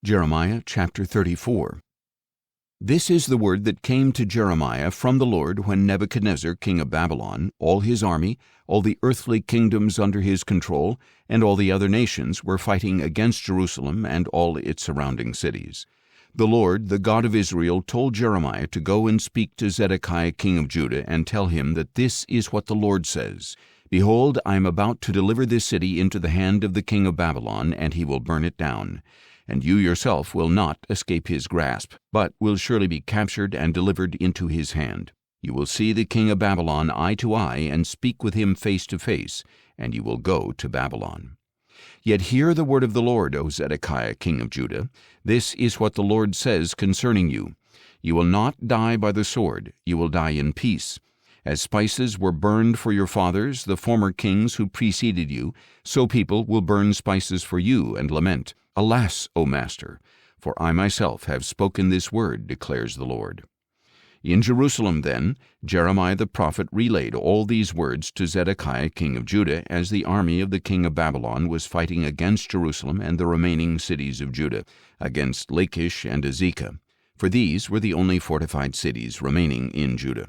Jeremiah chapter 34. This is the word that came to Jeremiah from the Lord when Nebuchadnezzar king of Babylon, all his army, all the earthly kingdoms under his control, and all the other nations were fighting against Jerusalem and all its surrounding cities. The Lord, the God of Israel, told Jeremiah to go and speak to Zedekiah king of Judah and tell him that this is what the Lord says. Behold, I am about to deliver this city into the hand of the king of Babylon, and he will burn it down. And you yourself will not escape his grasp, but will surely be captured and delivered into his hand. You will see the king of Babylon eye to eye and speak with him face to face, and you will go to Babylon. Yet hear the word of the Lord, O Zedekiah king of Judah. This is what the Lord says concerning you. You will not die by the sword, you will die in peace. As spices were burned for your fathers, the former kings who preceded you, so people will burn spices for you and lament. Alas, O Master, for I myself have spoken this word, declares the Lord. In Jerusalem, then, Jeremiah the prophet relayed all these words to Zedekiah king of Judah as the army of the king of Babylon was fighting against Jerusalem and the remaining cities of Judah, against Lachish and Azekah, for these were the only fortified cities remaining in Judah.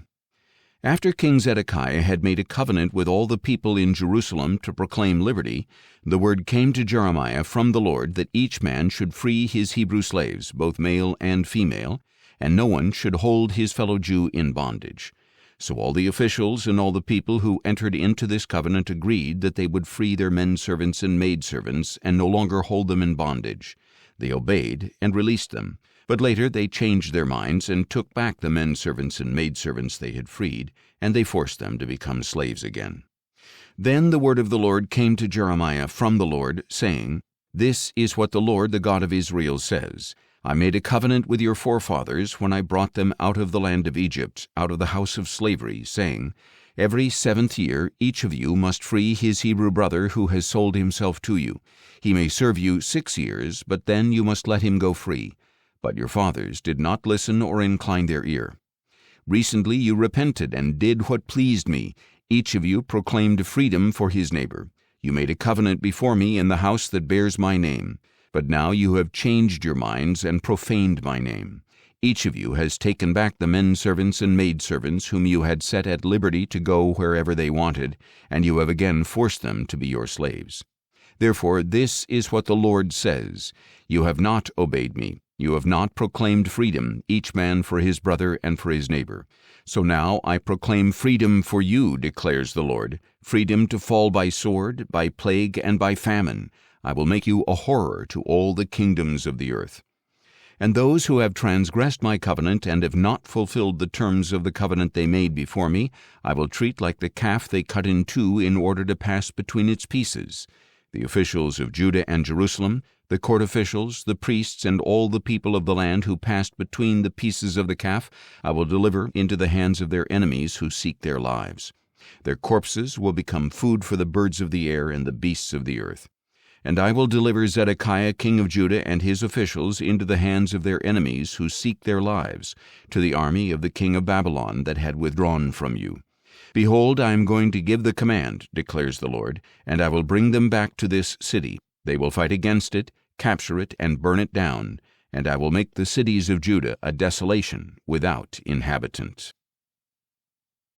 After King Zedekiah had made a covenant with all the people in Jerusalem to proclaim liberty, the word came to Jeremiah from the Lord that each man should free his Hebrew slaves, both male and female, and no one should hold his fellow Jew in bondage. So all the officials and all the people who entered into this covenant agreed that they would free their men-servants and maidservants and no longer hold them in bondage. They obeyed and released them. But later they changed their minds and took back the men-servants and maidservants they had freed, and they forced them to become slaves again. Then the word of the Lord came to Jeremiah from the Lord, saying, This is what the Lord, the God of Israel, says. I made a covenant with your forefathers when I brought them out of the land of Egypt, out of the house of slavery, saying, Every 7th year each of you must free his Hebrew brother who has sold himself to you. He may serve you 6 years, but then you must let him go free. But your fathers did not listen or incline their ear. Recently you repented and did what pleased me. Each of you proclaimed freedom for his neighbor. You made a covenant before me in the house that bears my name. But now you have changed your minds and profaned my name. Each of you has taken back the men-servants and maidservants whom you had set at liberty to go wherever they wanted, and you have again forced them to be your slaves. Therefore this is what the Lord says. You have not obeyed me. You have not proclaimed freedom, each man for his brother and for his neighbor. So now I proclaim freedom for you, declares the Lord, freedom to fall by sword, by plague, and by famine. I will make you a horror to all the kingdoms of the earth. And those who have transgressed my covenant and have not fulfilled the terms of the covenant they made before me, I will treat like the calf they cut in two in order to pass between its pieces. The officials of Judah and Jerusalem, the court officials, the priests, and all the people of the land who passed between the pieces of the calf, I will deliver into the hands of their enemies who seek their lives. Their corpses will become food for the birds of the air and the beasts of the earth. And I will deliver Zedekiah king of Judah and his officials into the hands of their enemies who seek their lives, to the army of the king of Babylon that had withdrawn from you. Behold, I am going to give the command, declares the Lord, and I will bring them back to this city. They will fight against it, capture it, and burn it down, and I will make the cities of Judah a desolation without inhabitant.